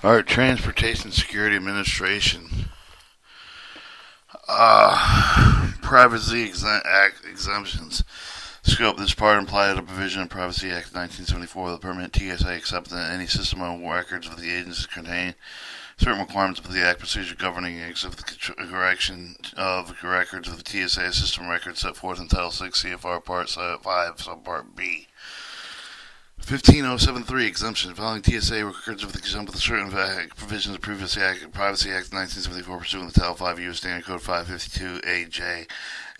Alright, Transportation Security Administration. Privacy Act exemptions. Scope. This part implied a provision of Privacy Act 1974 that permit TSA accept that any system of records of the agency contain certain requirements of the Act procedure governing the correction of records of the TSA system records set forth in Title 6 CFR Part 5, Subpart B. 15073 exemption. Following TSA records of the exempt with certain provisions of Privacy Act 1974 pursuant to Title 5 U.S. Standard Code 552 J,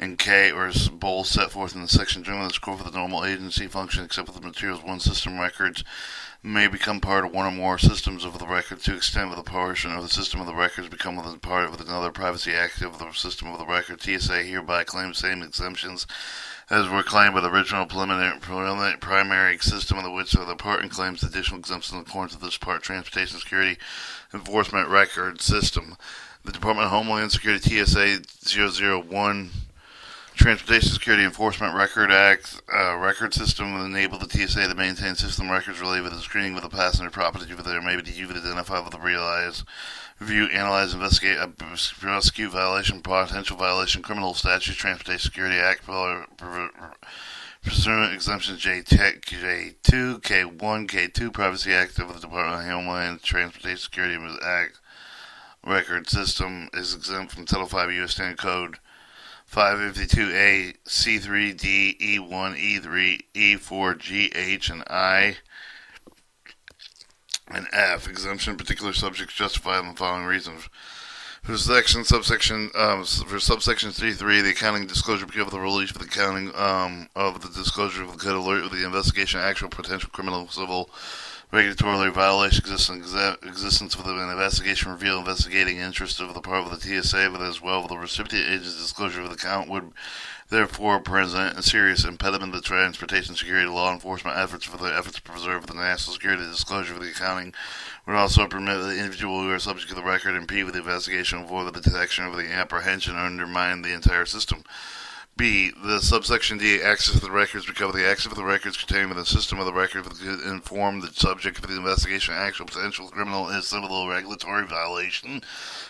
and K or both set forth in the section generally the scope of the normal agency function except with the materials one system records may become part of one or more systems of the record to extent with a portion of the system of the records become part of another Privacy Act of the system of the record. TSA hereby claims same exemptions as were claimed by the original primary system of the which the part and claims additional exemptions in accordance with this part Transportation Security Enforcement Record System. The Department of Homeland Security TSA 001 Transportation Security Enforcement Record Act record system will enable the TSA to maintain system records related to the screening of the passenger property that there may be identified with the realize, review, analyze, investigate, prosecute violation, potential violation, criminal statutes, Transportation Security Act, pursuant exemptions J2, K1, K2, Privacy Act of the Department of Homeland Transportation Security Act record system is exempt from Title 5 U.S. Standard Code 552A, C3, D, E1, E3, E4, G, H, and I, and F. Exemption particular subjects justified in the following reasons. For subsection 3.3, the accounting disclosure because of the release of the accounting of the disclosure of the code alert of the investigation, actual potential criminal, civil, regulatory violation, existence of an investigation, reveal investigating interest of the part of the TSA, but as well as the recipient agency's disclosure of the account would therefore present a serious impediment to transportation security law enforcement efforts to preserve the national security. Disclosure of the accounting would also permit the individual who are subject to the record impede with the investigation, avoid the detection of the apprehension, or undermine the entire system. B. The subsection D, access to the records, because the access of the records contained within the system of the record could inform the subject of the investigation, actual potential criminal and civil regulatory violation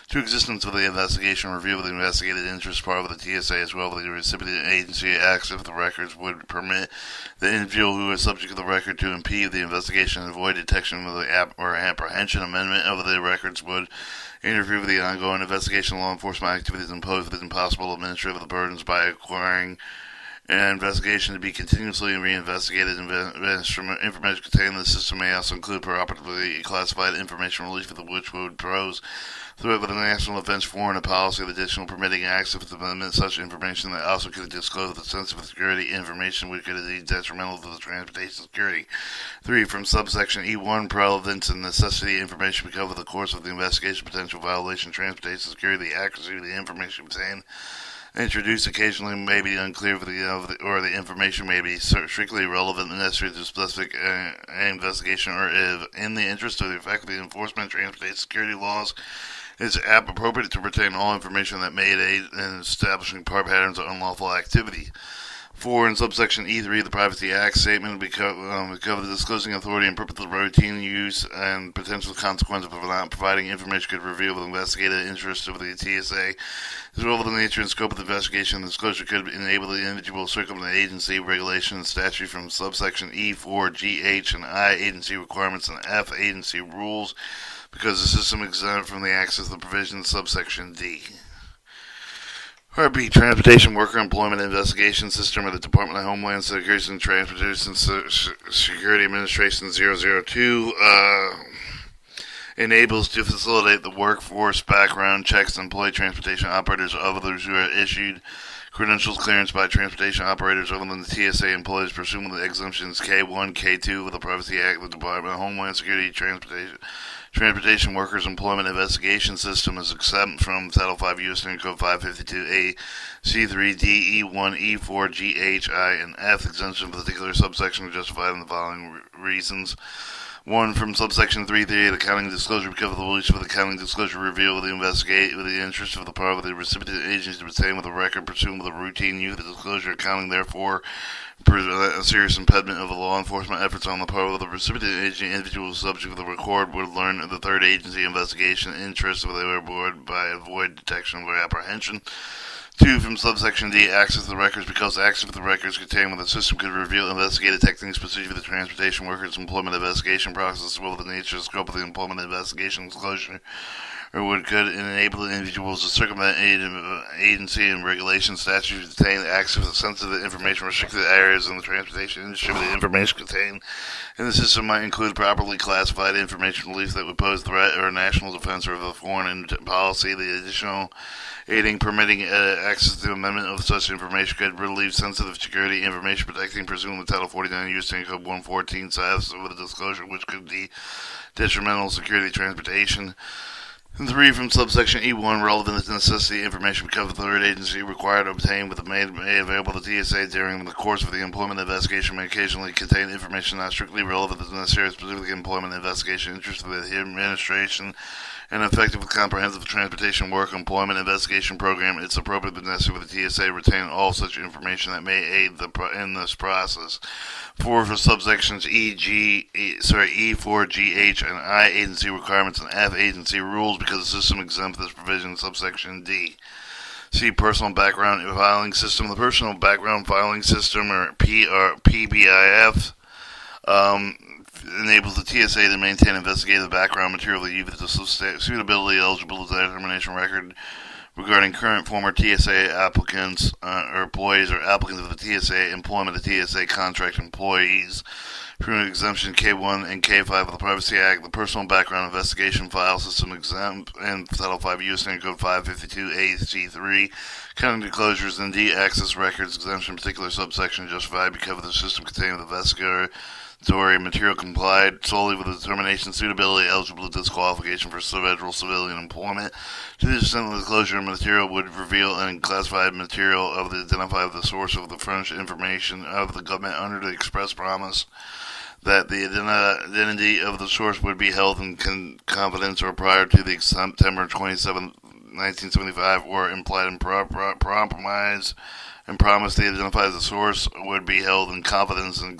to existence of the investigation, review of the investigated interest part of the TSA, as well as the recipient agency. Access of the records would permit the individual who is subject to the record to impede the investigation and avoid detection of the or apprehension. Amendment of the records would interfere with the ongoing investigation of law enforcement activities, impose the impossible administrative burdens by acquiring an investigation to be continuously reinvestigated. Information contained in the system may also include properly classified information released with which would pose threat with the national defense, foreign policy, of additional permitting access to amendment such information that also could disclose the sensitive security information which could be detrimental to the transportation security. 3. From subsection E1, relevance and necessity information because of the course of the investigation, potential violation, transportation security, the accuracy of the information contained introduced occasionally may be unclear or the information may be strictly relevant and necessary to specific investigation, or if in the interest of the effective enforcement of transportation security laws it's appropriate to retain all information that may aid in establishing patterns of unlawful activity. 4. In subsection E3, the Privacy Act statement because the disclosing authority and purpose of routine use and potential consequences of not providing information could reveal the investigated interest of the TSA, as well as the nature and scope of the investigation. The disclosure could enable the individual to circumvent agency regulation and statute from subsection E4, G, H, and I, agency requirements, and F, agency rules, because the system is exempt from the access to the provisions subsection D. Part B, Transportation Worker Employment Investigation System of the Department of Homeland Security and Transportation Security Administration 002 enables to facilitate the workforce background checks employee transportation operators or others who are issued credentials clearance by transportation operators other than the TSA employees pursuant to the exemptions K1, K2 of the Privacy Act of the Department of Homeland Security. Transportation Workers Employment Investigation System is exempt from Title 5 U.S. Standard Code 552A, C3, D, E1, E4, G, H, I, and F. Exemption of particular subsection are justified in the following reasons. 1 from subsection 338, accounting disclosure because of the release of the accounting disclosure reveal with the investigate with the interest of the part of the recipient agency to retain with the record pursuant with the routine use of the disclosure accounting, therefore a serious impediment of the law enforcement efforts on the part of the recipient agency individual subject of the record would learn of the third agency investigation interest of the board by avoid detection or apprehension. 2 from subsection D, access to the records because access to the records contained with the system could reveal investigative techniques, procedure for the transportation workers' employment investigation process, as well as the nature and scope of the employment investigation disclosure, or could enable individuals to circumvent agency and regulation statutes to obtain access to sensitive information restricted areas in the transportation industry. The information contained in the system might include properly classified information release that would pose threat or national defense or the foreign policy. The additional aiding permitting access to the amendment of such information could relieve sensitive security information protecting pursuant to Title 49 U.S. Code 114 size with a disclosure which could be detrimental to security transportation. 3 from subsection E1, relevant to necessity information because the third agency required to obtain with the made available to TSA during the course of the employment investigation may occasionally contain information not strictly relevant to the necessary specific employment investigation interest of the administration and effective comprehensive transportation work employment investigation program. It's appropriate but necessary for the TSA retain all such information that may aid in this process. 4 for subsections E4, GH, and I agency requirements and F agency rules because the system exempts this provision in subsection D. C. Personal Background Filing System. The Personal Background Filing System, or PBIF, enables the TSA to maintain investigative background material that uses the suitability eligibility determination record regarding current former TSA applicants or employees or applicants of the TSA employment of TSA contract employees. Through exemption K1 and K5 of the Privacy Act, the Personal Background Investigation File System exempt and Title 5 U.S. Code 552A-C3, counting disclosures and D-access records exemption, particular subsection justified because the system contained with investigatory material complied solely with the determination, suitability, eligible disqualification for federal civilian employment. To the extent the disclosure material would reveal unclassified material of the identify the source of the furnished information of the government under the express promise that the identity of the source would be held in confidence or prior to the September 27, 1975, or implied in compromise and promise to identify the source would be held in confidence and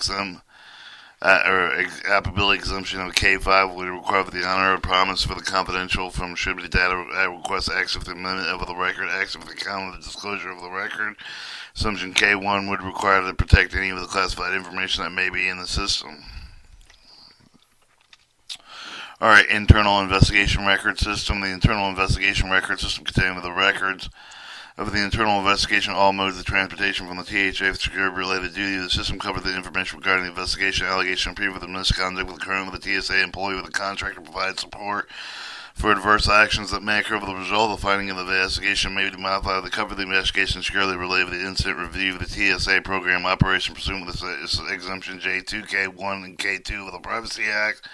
applicability exemption of K5 would require the honor of promise for the confidential from should be data request access to the amendment of the record, access to the account of the disclosure of the record. Assumption K1 would require to protect any of the classified information that may be in the system. Alright, Internal Investigation Record System. The Internal Investigation Record System contains the records of the internal investigation, all modes of transportation from the THA security-related duty. The system covered the information regarding the investigation, allegation, and proof of the misconduct with the current with the TSA employee with the contractor provide support for adverse actions that may occur with the result of the finding of the investigation may be modified to cover the investigation securely related to the incident review of the TSA program operation pursuant with the exemption J2, K1, and K2 of the Privacy Act.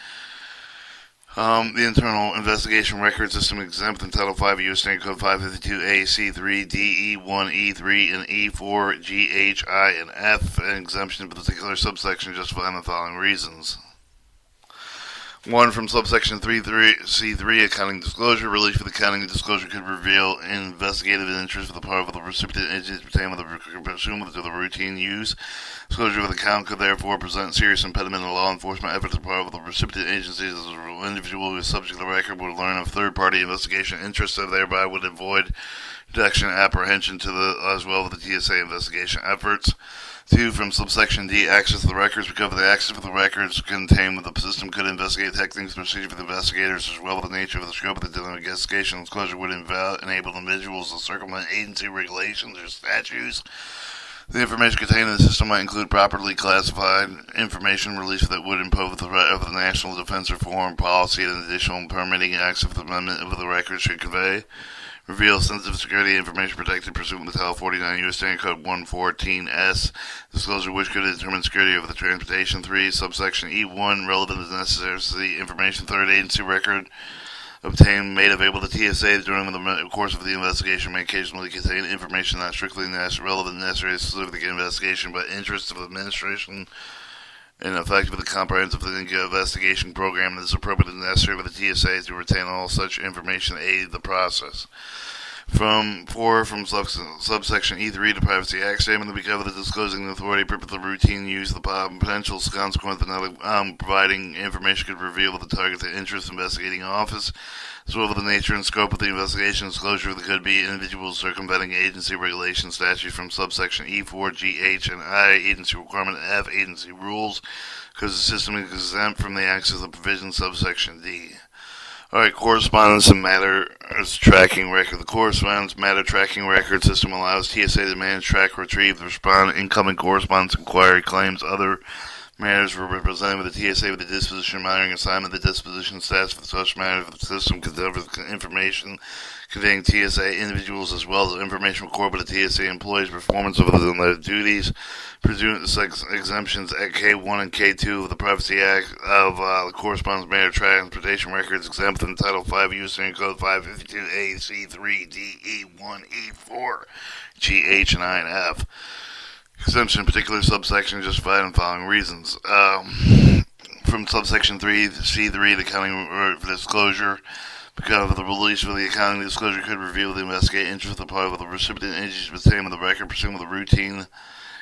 The Internal Investigation Record System exempt in Title 5 U.S. Code 552A, C3, D, E1, E3, and E4, G, H, I, and F, an exemption of particular subsection justifying the following reasons. 1 from subsection C3, accounting disclosure. Relief for the accounting disclosure could reveal investigative interest for the part of the recipient agency pertaining with the pursuant to the routine use. Disclosure of the account could therefore present serious impediment to law enforcement efforts on the part of the recipient agencies as an individual who is subject to the record would learn of third-party investigation interests and thereby would avoid detection and apprehension to as well as the TSA investigation efforts. 2 from subsection D, access to the records. Because of the access to the records contained with the system could investigate techniques and procedure for the investigators as well as the nature of the scope of the investigation. Disclosure would enable individuals to circumvent agency regulations or statutes. The information contained in the system might include properly classified information released that would impose the threat of the national defense or foreign policy and additional permitting access to the amendment of the record should convey. Reveal sensitive security information protected pursuant to Title 49 U.S. Code 114S. Disclosure which could determine security of the transportation. 3. Subsection E1. Relevant as necessary information. Third agency record obtained made available to TSA during the course of the investigation may occasionally contain information not strictly relevant necessary to specific investigation but interest of the administration and effective and comprehensive investigation program that is appropriate and necessary for the TSA to retain all such information to aid the process. From subsection E3, the Privacy Act statement to be covered the disclosing the authority, purpose, the routine use, the potential consequence of not providing information could reveal the targeted interest investigating office, as well as the nature and scope of the investigation. Disclosure that could be individuals circumventing agency regulation statutes from subsection E4, G, H, and I, agency requirement F, agency rules, because the system is exempt from the access of provisions subsection D. Alright, correspondence and matter tracking record. The correspondence matter tracking record system allows TSA to manage, track, retrieve, respond, incoming correspondence, inquiry, claims, other matters were represented with the TSA with the disposition, monitoring, assignment, the disposition status for such matters. The system can deliver information containing TSA individuals as well as information recorded by the TSA employees' performance of their duties, pursuant to exemptions at K1 and K2 of the Privacy Act of the Correspondence Matter Transportation Records, exempt in Title 5 U.S. Code 552A, C3, D, E1, E4, G, H, and I, and F. Exemption in particular subsection justified in following reasons. From subsection 3, C3, the accounting for disclosure, because of the release of the accounting disclosure could reveal the investigative interest of the part of the recipient agency pertaining to the record, pursuant to the routine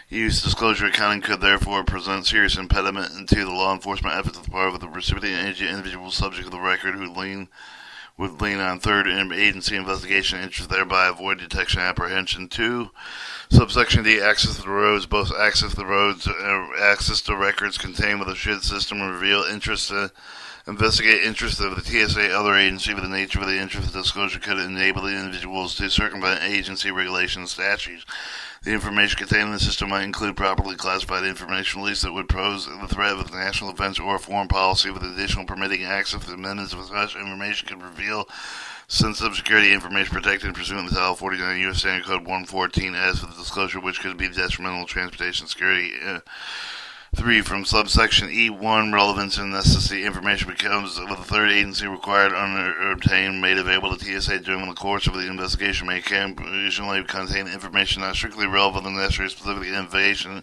use. Disclosure accounting could therefore present serious impediment to the law enforcement efforts of the part of the recipient agency individual subject of the record who would lean on third agency investigation interest, thereby avoid detection and apprehension. 2. Subsection D, access to the roads. Both access to the roads and access to records contained with the SHID system reveal interest to investigate interest of the TSA other agency, with the nature of the interest of disclosure could enable the individuals to circumvent agency regulations statutes. The information contained in the system might include properly classified information release that would pose the threat of national defense or foreign policy, with additional permitting access to amendments of such information could reveal sensitive security information protected pursuant to Title 49 U.S. Standard Code 114 as for the disclosure which could be detrimental to transportation security. 3. From subsection E1, relevance and necessity information becomes with a third agency required or obtained made available to TSA during the course of the investigation may occasionally contain information not strictly relevant and necessary specific investigation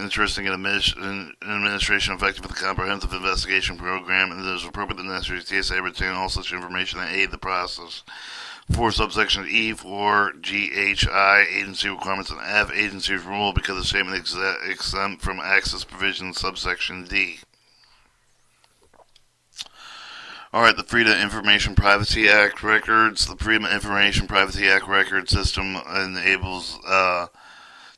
interesting in administration effective with a comprehensive investigation program, and it is appropriate and necessary TSA retain all such information that aid the process. 4. Subsection E, 4, G, H, I, agency requirements, and F, agency's rule because the statement exempt from access provisions, subsection D. Alright, the Freedom of Information Privacy Act records. The Freedom of Information Privacy Act record system enables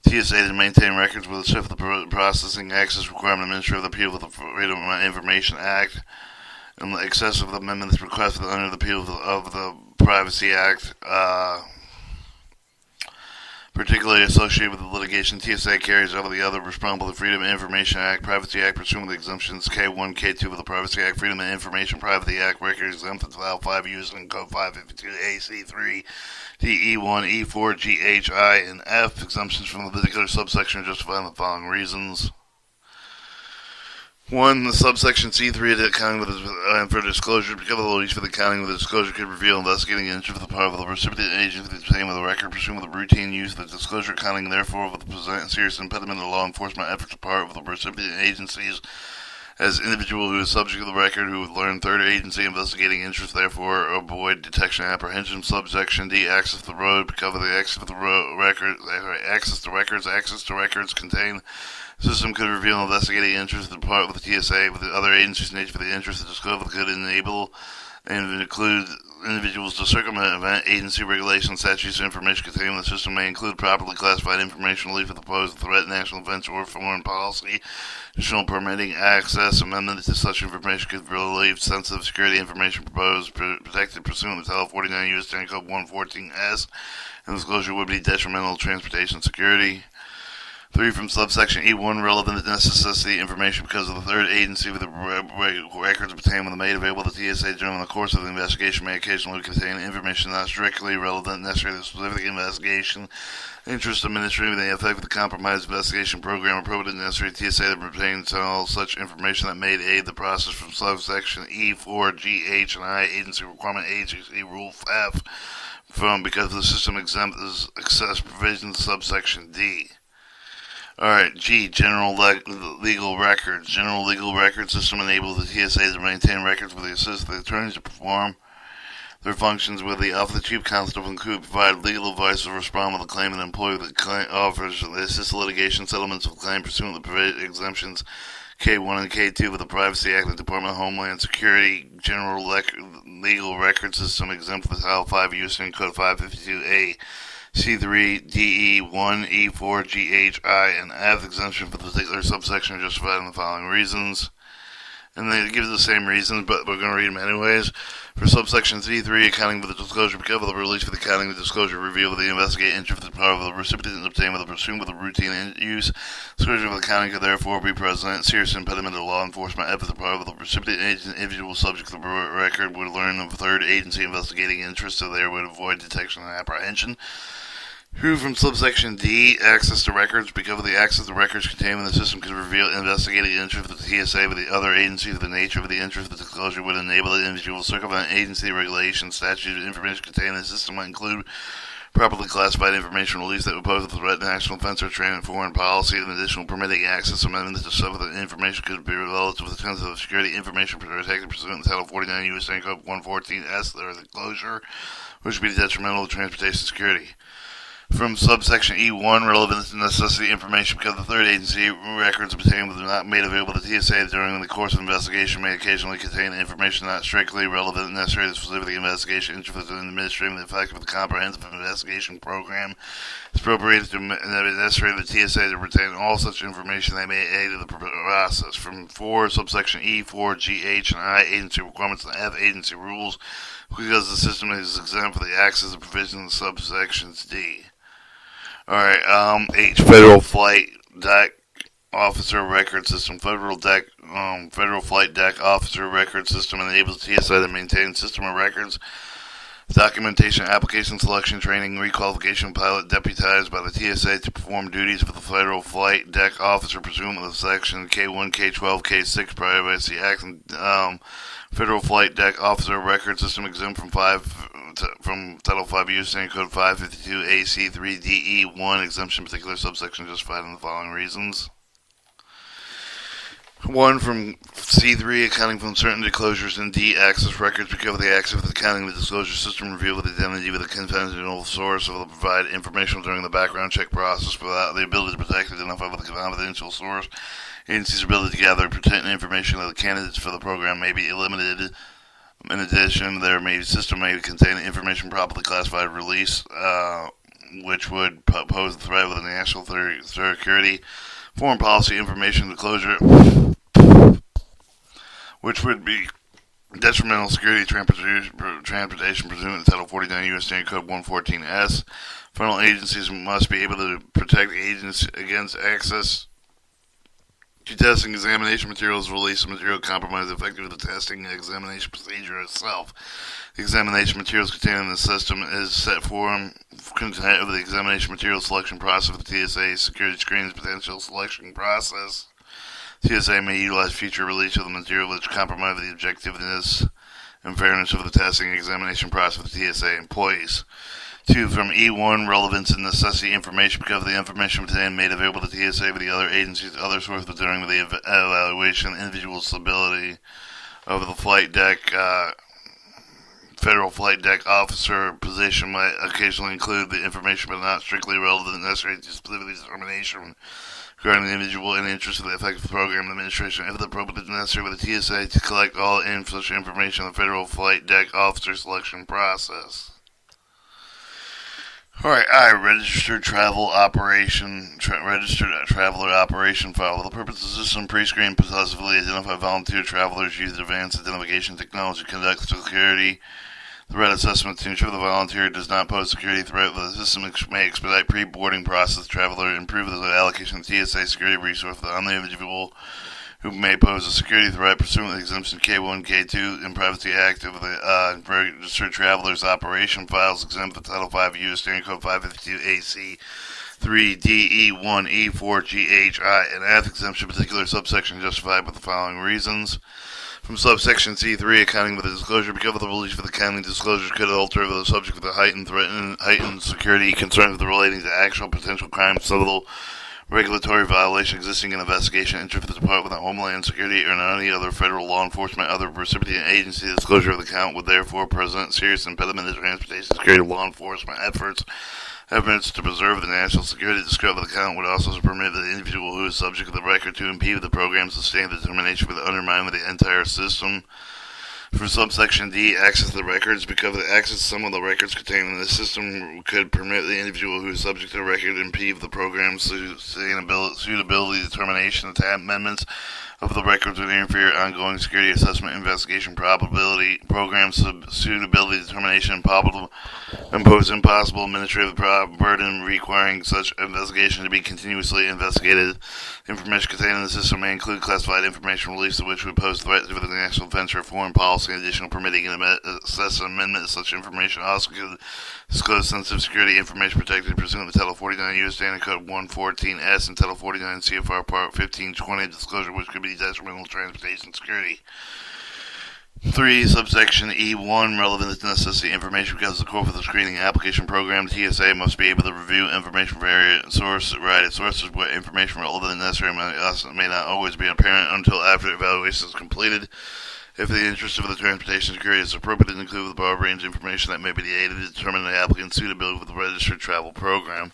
TSA to maintain records with respect to the processing access requirement administrative appeal with the Freedom of Information Act, and the excessive amendments requested under the appeal of the Privacy Act, particularly associated with the litigation TSA carries over the other responsible to the Freedom of Information Act, Privacy Act, pursuant to the exemptions K1, K2 of the Privacy Act, Freedom of Information Privacy Act, record exempted to Title 5 U.S. Code 552A, C3, D, E1, E4, G, H, I, and F. Exemptions from the particular subsection are justified in the following reasons. 1. The subsection C3 of accounting for disclosure, because of the release for the accounting with the disclosure could reveal investigating interest of the part of the recipient agency to obtain with the record, pursuant with the routine use of the disclosure accounting, therefore with the present serious impediment to law enforcement efforts of part of the recipient agencies as individual who is subject to the record who would learn third agency investigating interest, therefore avoid detection and apprehension. Subsection D, access to the road, because of the access to the access to records contain system could reveal investigating interest in part of the TSA with the other agencies' nature for the interest of disclosure could enable and include individuals to circumvent agency regulations, statutes, and information contained in the system may include properly classified information released with the proposed threat, national defense, or foreign policy. Additional permitting access amendments to such information could relieve sensitive security information proposed protected pursuant to Title 49 U.S. Standard Code 114S, and disclosure would be detrimental to transportation security. 3. From subsection E1, relevant necessity information because of the third agency with the records obtained when made available to TSA during the course of the investigation may occasionally contain information not strictly relevant necessary to the specific investigation, interest administrative, the effect of the compromised investigation program, appropriate and necessary to TSA that pertains to all such information that may aid the process. From subsection E4, G, H, and I, agency requirement, agency rule F, from because the system exempt is access provisions, subsection D. Alright, G, legal records. General legal record system enables the TSA to maintain records with the assist of the attorneys to perform their functions with the Office of the Chief Constable and could provide legal advice or respond with a claim and employ the claim offers the assist litigation settlements of claim pursuant to the exemptions K1 and K2 of the Privacy Act of the Department of Homeland Security. General legal record system exempt with Title 5 U.S. Code 552A. C3, DE, 1, E4, G, H, I, and F exemption for the particular subsection are justified in the following reasons. And they give the same reasons, but we're going to read them anyways. For subsection C3, accounting for the disclosure, because of the release for the accounting, the disclosure, reveal of the investigate interest of the power of the recipient obtained with the pursuit with a routine use. Disclosure of the accounting could therefore be present serious impediment to law enforcement efforts. The power of the recipient agent individual subject to the record would learn of third agency investigating interest, so they would avoid detection and apprehension. Who from subsection D, access to records, because of the access to records contained in the system could reveal investigating interest of the TSA with the other agencies. The nature of the interest of the disclosure would enable the individual to circumvent agency regulations. Statute information contained in the system might include properly classified information released that would pose a threat to national defense or trade and foreign policy. An additional permitting access amendment to some of the information could be relative to the terms of security information protected pursuant to Title 49 U.S. Code 114S. There is a closure, which would be detrimental to transportation security. From subsection E1, relevant and necessity information because the third agency records obtained but not made available to TSA during the course of investigation may occasionally contain information not strictly relevant and necessary to specific investigation interest in administrating the effect of the comprehensive investigation program. It's appropriate to necessary to the TSA to retain all such information that may aid in the process. From 4, subsection E, 4, G, H, and I, agency requirements, and F, agency rules, because the system is exempt for the access and provisions of subsections D. Alright, H, Federal Flight Deck Officer Record System. Federal Flight Deck Officer Record System enables TSA to maintain system of records, documentation, application selection, training, requalification pilot deputized by the TSA to perform duties for the Federal Flight Deck Officer pursuant to Section K1, K12, K6 Privacy Act and Federal Flight Deck Officer Record System exempt from Title 5 U.S. Code 552 AC3 DE 1 exemption particular subsection justified in the following reasons. 1. From C3, accounting from certain disclosures, and D, access records because of the access of the accounting of the disclosure system reveal the identity of the confidential source will provide information during the background check process without the ability to protect and identify with the confidential source. Agency's ability to gather and protect information of the candidates for the program may be limited. In addition, system may contain information properly classified release, which would pose a threat with the national security, foreign policy information disclosure, which would be detrimental security transportation pursuant to Title 49 U.S. Code 114S. Federal agencies must be able to protect agents against access to testing examination materials, release of material compromise effective with the testing and examination procedure itself. The examination materials contained in the system is set form content of the examination material selection process of the TSA security screening potential selection process. TSA may utilize future release of the material which compromise the objectiveness and fairness of the testing and examination process of the TSA employees. 2. From E1, relevance and necessity information because of the information obtained made available to TSA by the other agencies, other sources during the evaluation, individual stability of the flight deck, Federal Flight Deck Officer position might occasionally include the information but not strictly relevant and necessary to specific determination regarding the individual and interest of the effective program administration, if appropriate necessary with the TSA to collect all such information on the Federal Flight Deck Officer selection process. Alright, registered traveler operation file. The purpose of the system pre-screen possessively identify volunteer travelers, use advanced identification technology, conduct security threat assessment to ensure the volunteer does not pose security threat. The system may expedite pre-boarding process traveler, improve the allocation of TSA security resource on the individual who may pose a security threat pursuant to the exemption K1, K2, and Privacy Act of the registered travelers operation files exempt the Title 5 U.S. Code 552 AC 3 DE 1 E 4 GH I and F exemption particular subsection justified with the following reasons. From subsection C3, accounting with the disclosure, because of the release for the accounting disclosures could alter the subject of the heightened security concerns with relating to actual potential crimes, civil regulatory violation existing in investigation interest of the Department of Homeland Security or any other federal law enforcement other recipient agency. Disclosure of the account would therefore present serious impediment to transportation security law enforcement efforts to preserve the national security. Disclosure of the account would also permit the individual who is subject to the record to impede the program's sustained determination for the undermining of the entire system. For subsection D, access to the records, because the access to some of the records contained in the system could permit the individual who is subject to the record to impede the program's suitability determination. The amendments of the records would interfere ongoing security assessment, investigation, probability, program suitability determination, impose impossible administrative burden requiring such investigation to be continuously investigated. Information contained in the system may include classified information released which would pose threats to the national defense or foreign policy. In addition, permitting an access amendment of such information also could disclose sensitive security information protected pursuant to Title 49 U.S. Standard Code 114S and Title 49 CFR Part 1520, disclosure which could be detrimental to transportation security. 3. Subsection E1, relevant to necessity information because the core of the screening application program, TSA must be able to review information from varied sources where information relevant and necessary may not always be apparent until after evaluation is completed. If the interest of the transportation security is appropriate, it includes the broad range of information that may be aided to determine the applicant's suitability with the registered travel program.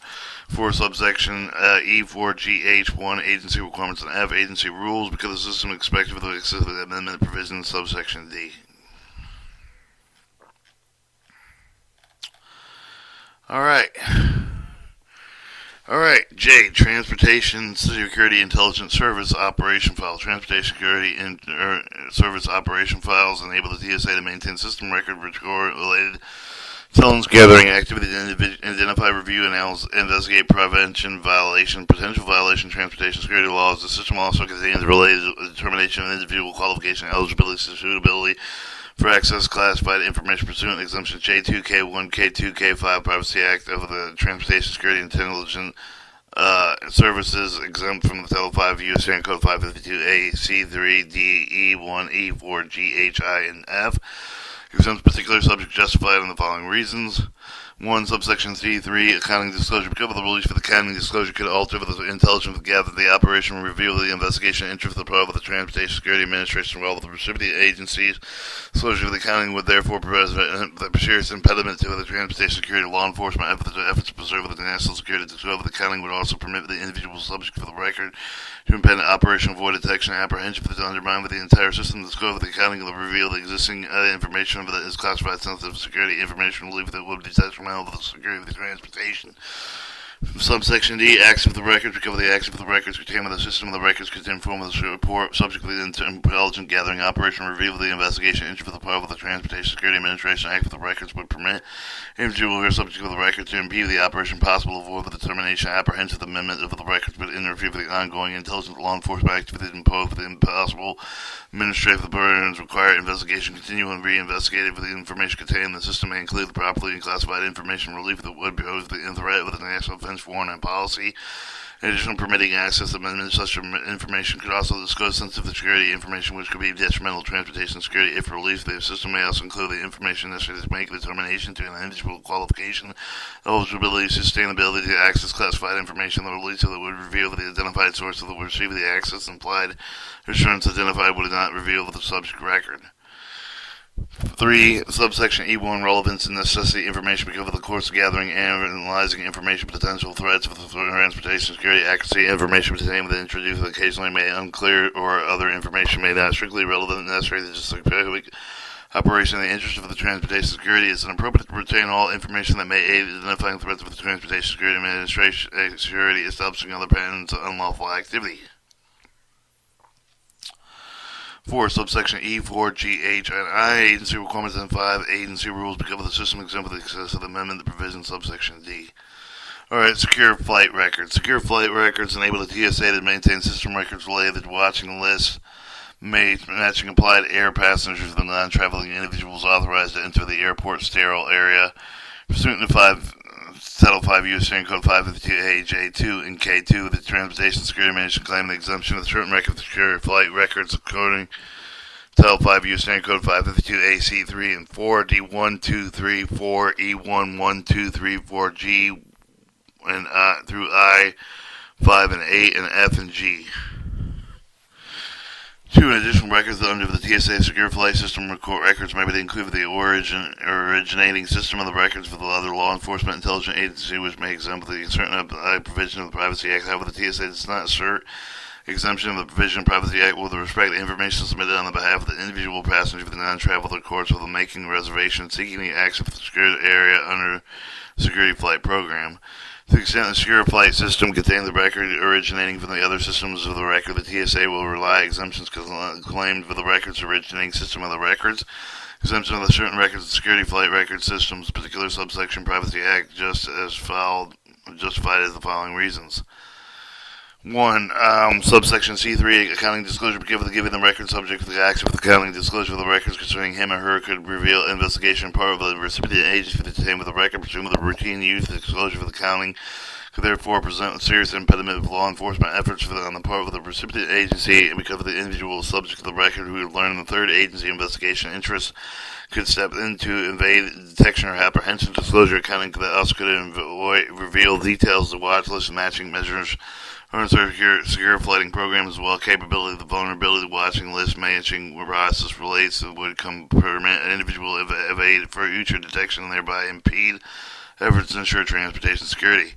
4. Subsection E4GH1, agency requirements, and F, agency rules, because the system is expected with the excessive amendment provision subsection D. Alright, J, Transportation Security Intelligence Service Operation File. Transportation Security Service Operation Files enable the TSA to maintain system record related intelligence gathering activity to identify, review, analyze, investigate prevention, violation, potential violation, transportation security laws. The system also contains related determination of individual qualification, eligibility, suitability for access classified information pursuant to exemption J2K1, K2, K5 Privacy Act of the Transportation Security Intelligence Services, exempt from the Title 5 U.S. Standard Code 552A, C3, D, E1, E4, G, H, I, and F. Exempts particular subject justified in the following reasons. 1. Subsection C3, accounting disclosure. Because of the release for the accounting disclosure could alter the intelligence gathered the operation will reveal the investigation interest of the part of the Transportation Security Administration while with the recipient agencies. Disclosure of the accounting would therefore present the serious impediment to the transportation security law enforcement efforts to preserve the national security. Disclosure of the accounting would also permit the individual subject for the record to impede operation, avoid detection, and apprehension for the undermine with the entire system. Disclosure of the accounting will reveal the existing information that is classified sensitive security information will leave that would be detrimental to the security of the transportation. Subsection D, access of the records. Recover the access of the records contained within the system of the records could inform of the report subsequently into intelligence gathering operation reveal the investigation interest of the part of the Transportation Security Administration Act of the records would permit individual who are subject to the record to impede the operation possible avoid the determination apprehensive amendment of the records but interfere with the ongoing intelligence law enforcement activity imposed with the impossible administrative burdens required investigation continue and re-investigated with the information contained in the system may include the properly classified information relief that would pose the threat with the national defense, foreign, and policy. In addition, permitting access amendments, such information could also disclose sensitive security information which could be detrimental to transportation security if released. The system may also include the information necessary to make the determination to an individual qualification, eligibility, sustainability to access classified information. The release that would reveal the identified source that would receive the access implied assurance identified would not reveal the subject record. 3. Subsection E1, relevance and necessity information because of the course of gathering and analyzing information, potential threats of the transportation security, accuracy, information contained within introduced occasionally may unclear or other information may not strictly relevant and necessary to the specific operation in the interest of the transportation security. It's inappropriate to retain all information that may aid in identifying threats of the transportation security administration, security, establishing other patterns of unlawful activity. 4. Subsection E4, G, H, and I, agency requirements, and 5. Agency rules because of the system exempt with the excess of the amendment to provision subsection D. Alright, secure flight records. Secure flight records enable the TSA to maintain system records related to watching lists, matching applied air passengers with the non-traveling individuals authorized to enter the airport sterile area. Pursuant to Title 5 U.S. Standard Code 552A, J2, and K2, the Transportation Security Administration claimed the exemption of certain records of secure flight records according to Title 5 U.S. Standard Code 552A, C3, and 4, D1, 2, 3, 4, E1, 1, 2, 3, 4, G, and through I, 5 and 8, and F and G. 2. In additional records under the TSA Secure Flight System records may be included the originating system of the records for the other law enforcement intelligence agency, which may exempt the certain provision of the Privacy Act. However, the TSA does not assert exemption of the provision of the Privacy Act with respect to information submitted on the behalf of the individual passenger for the non-traveler course with making reservations, seeking the access to the secured area under the Security Flight Program. To the extent the secure flight system contains the record originating from the other systems of the record, the TSA will rely exemptions claimed for the records originating system of the records. Exemption of the certain records of security flight record systems, particular subsection Privacy Act, justified as the following reasons. 1. Subsection C3, accounting disclosure given the record subject to the action of the accounting disclosure of the records concerning him or her could reveal investigation part of the recipient agency for the obtainment of the record, pursuant to the routine use of the disclosure of the accounting, could therefore present a serious impediment of law enforcement efforts on the part of the recipient agency and because of the individual subject of the record who would learn the third agency investigation interests could step in to invade detection or apprehension. Disclosure accounting that also could reveal details of watch list and matching measures or secure flighting program as well. Capability of the vulnerability watching list matching process relates to would permit an individual evade for future detection and thereby impede efforts to ensure transportation security.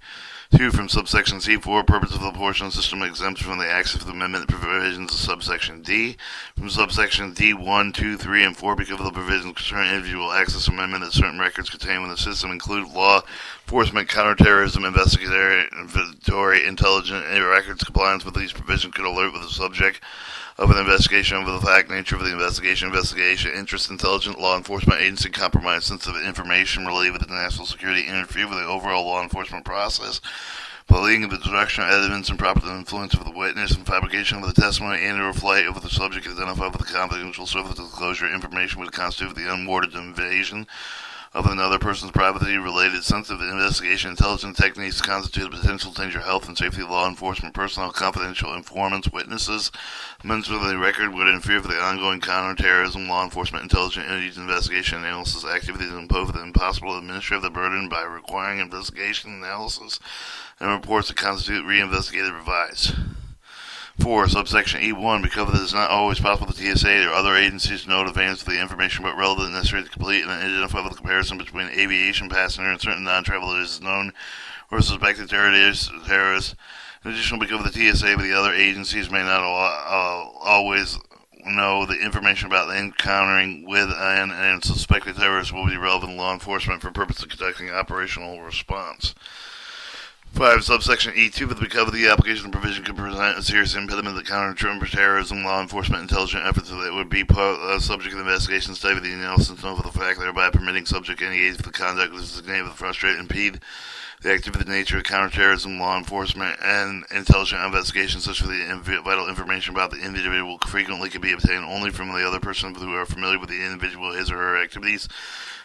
2. From subsection C4, purpose of the portion of the system exempt from the access of the amendment provisions of subsection D. From subsection D1, 2, 3, and 4, because of the provisions concerning individual access amendment that certain records contained within the system include law enforcement, counterterrorism, investigatory, intelligence, and records compliance with these provisions could alert with the subject of an investigation over the fact, nature of the investigation, interest, intelligence, law enforcement agency, compromise sensitive information related to national security, interfere with the overall law enforcement process, by leading to the destruction of evidence and proper influence of the witness, and fabrication of the testimony and or flight of the subject identified with the confidential service disclosure information would constitute the unwarranted invasion of another person's privacy related sensitive investigation intelligence techniques constitute a potential danger to health and safety of law enforcement personnel, confidential informants, witnesses. Amendments of the record would interfere with the ongoing counterterrorism, law enforcement, intelligence entities, investigation, analysis activities, and impose the impossible administrative burden by requiring investigation, analysis, and reports that constitute reinvestigated revised. 4. Subsection E1, because it is not always possible for the TSA or other agencies to know in advance of the information but relevant and necessary to complete and identify the comparison between aviation passenger and certain non-travelers known or suspected terrorists. In addition, because the TSA or the other agencies may not always know the information about the encountering with and suspected terrorists will be relevant to law enforcement for purposes of conducting operational response. 5. Subsection E2, because the application of provision could present a serious impediment to counter-terrorism, law enforcement, intelligence efforts that would be subject to the investigation, study the analysis of the fact, thereby permitting subject to engage with the conduct of the designated, frustrate, impede the activity of the nature of counterterrorism, law enforcement, and intelligence investigations, such as the vital information about the individual frequently can be obtained only from the other person who are familiar with the individual, his or her activities.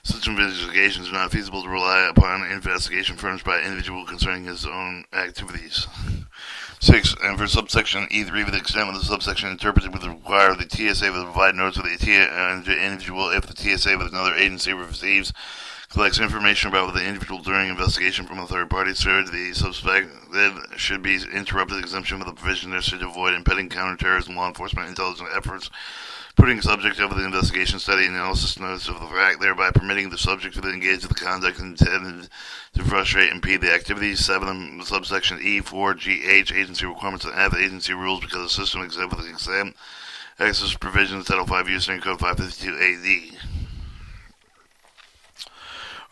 Such investigations are not feasible to rely upon investigation furnished by an individual concerning his own activities. 6. And for subsection E3, to the extent of the subsection interpreted would require the TSA to provide notice of the individual if the TSA with another agency collects information about the individual during investigation from a third party, so the suspected should be interrupted exemption of the provision necessary to avoid impeding counterterrorism, law enforcement, intelligence efforts, putting the subject over the investigation, study, and analysis notice of the fact, thereby permitting the subject to engage in the conduct intended to frustrate and impede the activities. 7. Subsection E, 4, G, H, agency requirements and F, agency rules because the system exempt with the exempt access provisions, Title 5 U.S. Code 552 AD.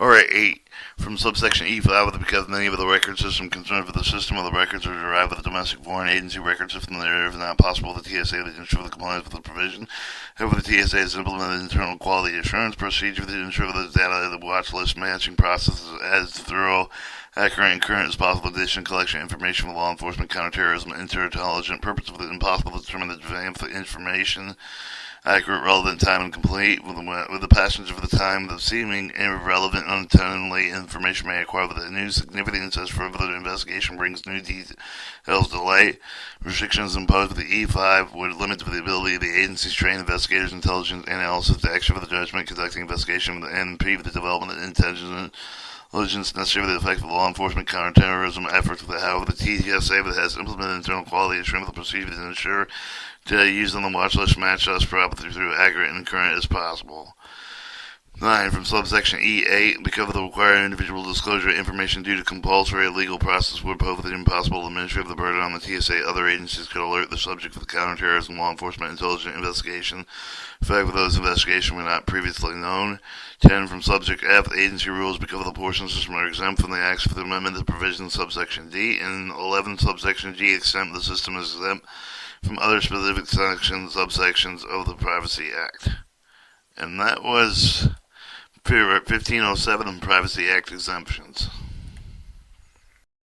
Alright, 8. From subsection E5, because many of the record system concerned with the system of the records are derived with the domestic foreign agency record system, there is not possible for the TSA to ensure the compliance with the provision. However, the TSA has implemented internal quality assurance procedure to ensure that the data of the watch list matching process is as thorough, accurate, and current as possible. Addition, collection information for law enforcement, counterterrorism, intelligence purpose of it impossible to determine the advance of the information accurate, relevant, time, and complete with the passage of the time, the seeming irrelevant, unintentionally information may acquire with the new significance as further investigation brings new details to light. Restrictions imposed with the E5 would limit the ability of the agency's trained investigators, intelligence analysis to action for the judgment, conducting investigation with the NP with the development of intelligence diligence necessary for the effective law enforcement counterterrorism efforts. However, the TSA has implemented internal quality assurance procedures to ensure data used on the watch list match us properly through accurate and current as possible. 9. From subsection E8, because of the required individual disclosure of information due to compulsory legal process would pose the impossible administrative the burden on the TSA, other agencies could alert the subject of the counterterrorism law enforcement intelligence investigation. In fact, with those investigations were not previously known. 10. From subject F, agency rules because of the portion of the system are exempt from the acts for the amendment to provision subsection D. And 11. Subsection G, exempt the system is exempt from other specific subsections of the Privacy Act. And that was 1507 and Privacy Act exemptions.